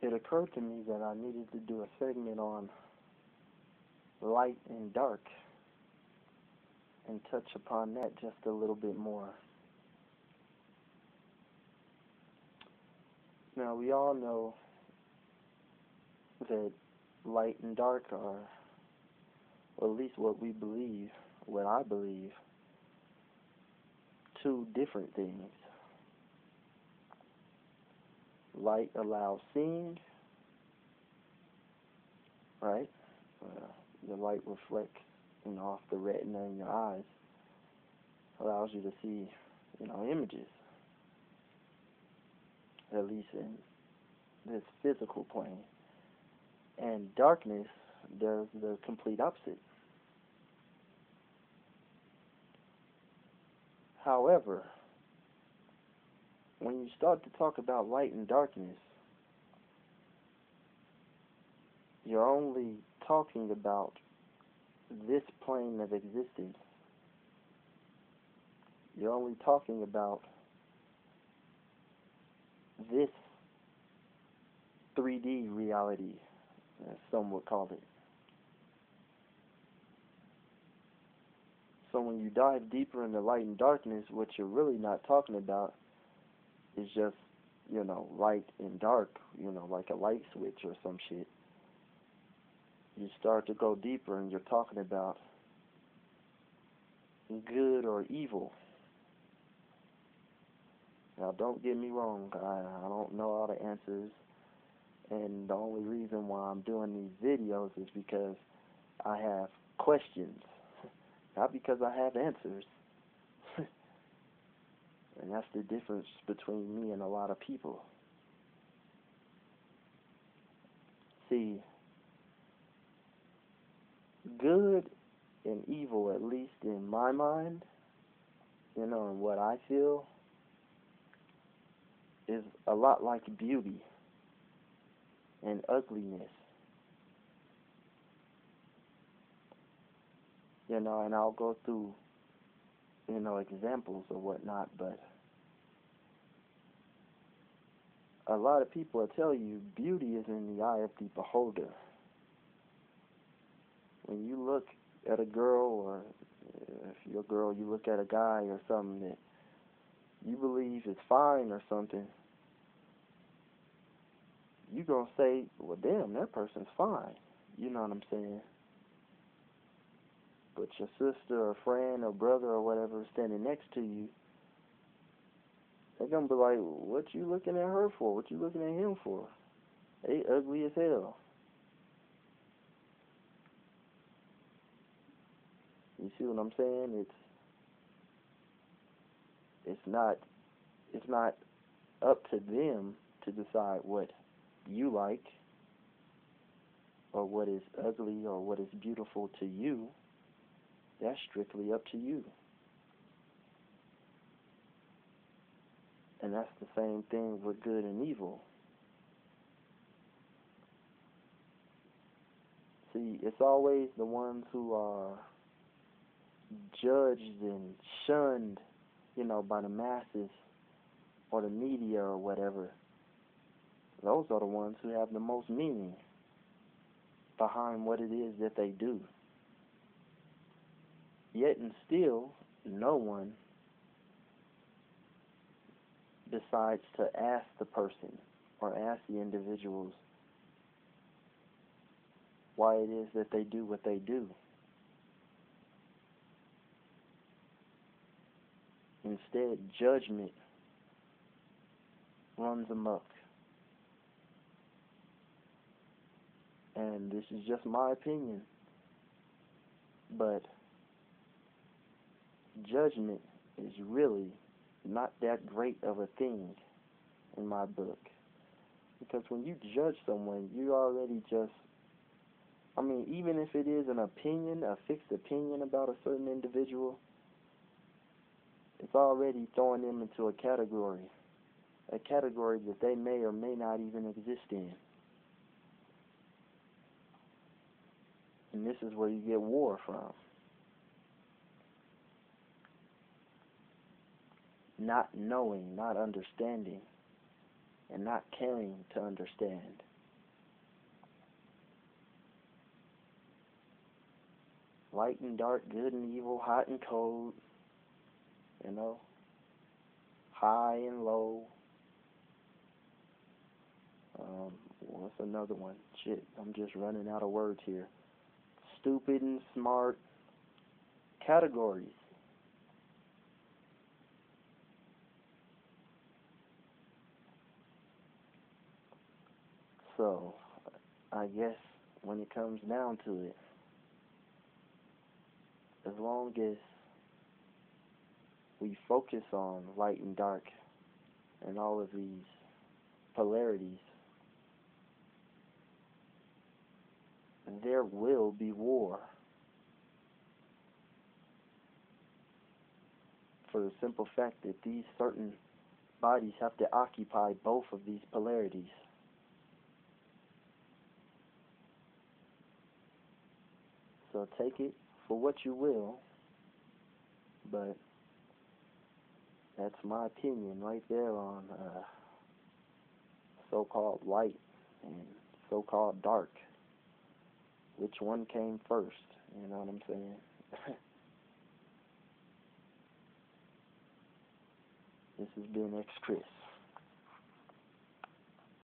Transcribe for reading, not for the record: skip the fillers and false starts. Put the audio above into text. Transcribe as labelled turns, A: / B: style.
A: it occurred to me that I needed to do a segment on light and dark and touch upon that just a little bit more. Now, we all know that light and dark are, or at least what we believe, what I believe, two different things. Light allows seeing, right? The light reflects, off the retina in your eyes, allows you to see, images, at least in this physical plane. And darkness does the complete opposite. However, when you start to talk about light and darkness, you're only talking about this plane of existence. You're only talking about this 3D reality, as some would call it. So when you dive deeper into light and darkness, what you're really not talking about is just, light and dark, like a light switch or some shit. You start to go deeper and you're talking about good or evil. Now, don't get me wrong, I don't know all the answers, and the only reason why I'm doing these videos is because I have questions, not because I have answers. And that's the difference between me and a lot of people. See, good and evil, at least in my mind, and what I feel, is a lot like beauty and ugliness. And I'll go through, examples or whatnot, but a lot of people will tell you beauty is in the eye of the beholder. When you look at a girl, or if you're a girl, you look at a guy or something that you believe is fine or something, you're going to say, well, damn, that person's fine. You know what I'm saying? But your sister or friend or brother or whatever standing next to you, they're going to be like, what you looking at her for? What you looking at him for? They ugly as hell. You see what I'm saying? It's not up to them to decide what you like or what is ugly or what is beautiful to you. That's strictly up to you. And that's the same thing with good and evil. See, it's always the ones who are judged and shunned, by the masses or the media or whatever. Those are the ones who have the most meaning behind what it is that they do. Yet and still, no one decides to ask the person or ask the individuals why it is that they do what they do. Instead, judgment runs amok. And this is just my opinion, but judgment is really not that great of a thing in my book. Because when you judge someone, you already just, even if it is an opinion, a fixed opinion about a certain individual, it's already throwing them into a category that they may or may not even exist in. And this is where you get war from. Not knowing, not understanding, and not caring to understand. Light and dark, good and evil, hot and cold, you know, high and low. What's another one? Shit, I'm just running out of words here. Stupid and smart. Categories. So, I guess when it comes down to it, as long as we focus on light and dark and all of these polarities, there will be war. For the simple fact that these certain bodies have to occupy both of these polarities. So take it for what you will, but that's my opinion right there on so-called light and so-called dark. Which one came first? You know what I'm saying? This has been X Chris.